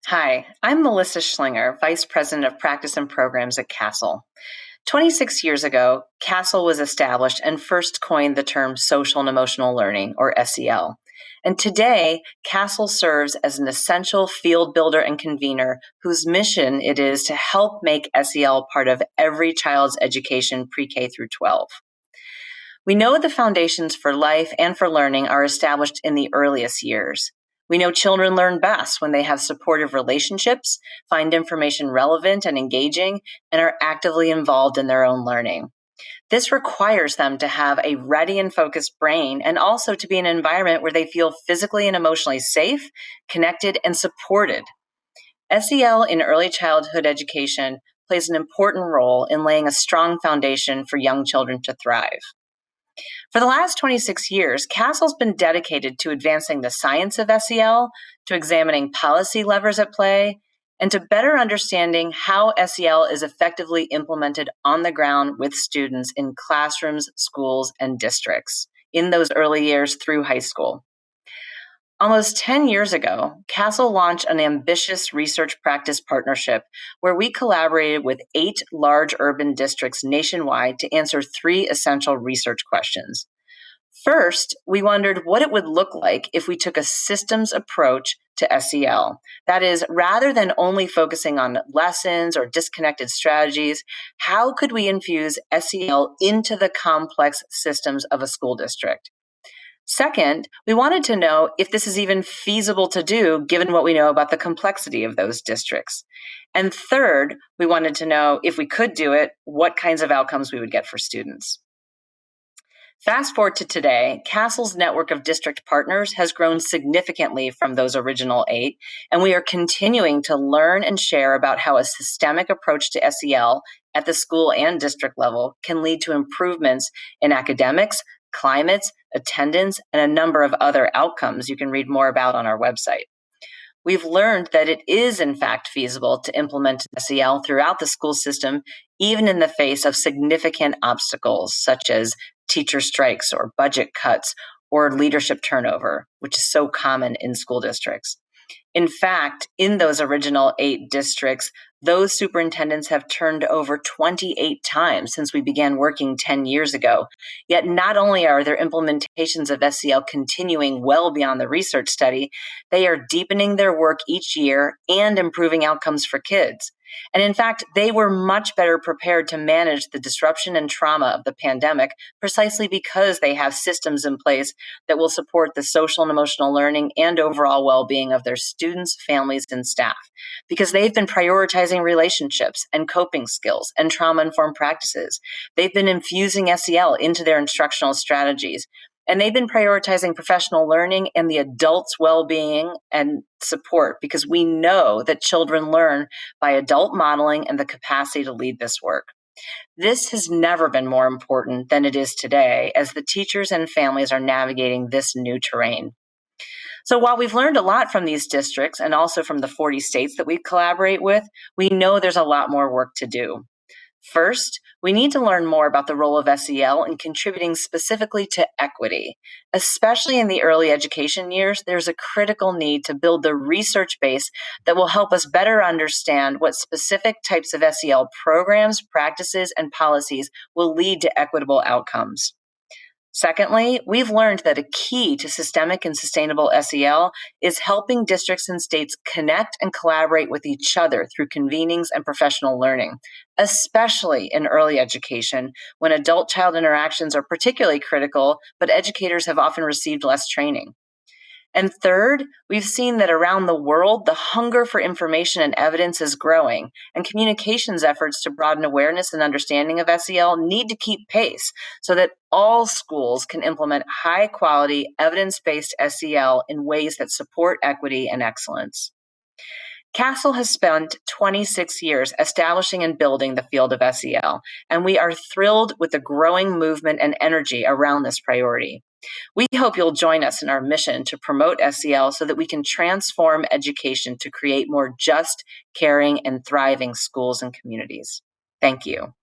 Hi, I'm Melissa Schlinger, Vice President of Practice and Programs at CASEL. 26 years ago, CASEL was established and first coined the term social and emotional learning, or SEL. And today, CASEL serves as an essential field builder and convener whose mission it is to help make SEL part of every child's education pre-K through 12. We know the foundations for life and for learning are established in the earliest years. We know children learn best when they have supportive relationships, find information relevant and engaging, and are actively involved in their own learning. This requires them to have a ready and focused brain and also to be in an environment where they feel physically and emotionally safe, connected, and supported. SEL in early childhood education plays an important role in laying a strong foundation for young children to thrive. For the last 26 years, CASEL's been dedicated to advancing the science of SEL, to examining policy levers at play, and to better understanding how SEL is effectively implemented on the ground with students in classrooms, schools, and districts in those early years through high school. Almost 10 years ago, CASEL launched an ambitious research practice partnership where we collaborated with 8 large urban districts nationwide to answer 3 essential research questions. First, we wondered what it would look like if we took a systems approach to SEL. That is, rather than only focusing on lessons or disconnected strategies, how could we infuse SEL into the complex systems of a school district? Second, we wanted to know if this is even feasible to do given what we know about the complexity of those districts. And third, we wanted to know if we could do it, what kinds of outcomes we would get for students. Fast forward to today, CASEL's network of district partners has grown significantly from those original 8, and we are continuing to learn and share about how a systemic approach to SEL at the school and district level can lead to improvements in academics, climate, attendance, and a number of other outcomes you can read more about on our website. We've learned that it is, in fact, feasible to implement SEL throughout the school system, even in the face of significant obstacles such as teacher strikes or budget cuts or leadership turnover, which is so common in school districts. In fact, in those original 8 districts, those superintendents have turned over 28 times since we began working 10 years ago. Yet not only are their implementations of SEL continuing well beyond the research study, they are deepening their work each year and improving outcomes for kids. And in fact, they were much better prepared to manage the disruption and trauma of the pandemic precisely because they have systems in place that will support the social and emotional learning and overall well-being of their students, families, and staff. Because they've been prioritizing relationships and coping skills and trauma-informed practices. They've been infusing SEL into their instructional strategies. And they've been prioritizing professional learning and the adults' well-being and support because we know that children learn by adult modeling and the capacity to lead this work. This has never been more important than it is today as the teachers and families are navigating this new terrain. So while we've learned a lot from these districts and also from the 40 states that we collaborate with, we know there's a lot more work to do. First, we need to learn more about the role of SEL in contributing specifically to equity. Especially in the early education years, there's a critical need to build the research base that will help us better understand what specific types of SEL programs, practices, and policies will lead to equitable outcomes. Secondly, we've learned that a key to systemic and sustainable SEL is helping districts and states connect and collaborate with each other through convenings and professional learning, especially in early education when adult-child interactions are particularly critical, but educators have often received less training. And third, we've seen that around the world, the hunger for information and evidence is growing, and communications efforts to broaden awareness and understanding of SEL need to keep pace so that all schools can implement high-quality, evidence-based SEL in ways that support equity and excellence. CASEL has spent 26 years establishing and building the field of SEL, and we are thrilled with the growing movement and energy around this priority. We hope you'll join us in our mission to promote SEL so that we can transform education to create more just, caring, and thriving schools and communities. Thank you.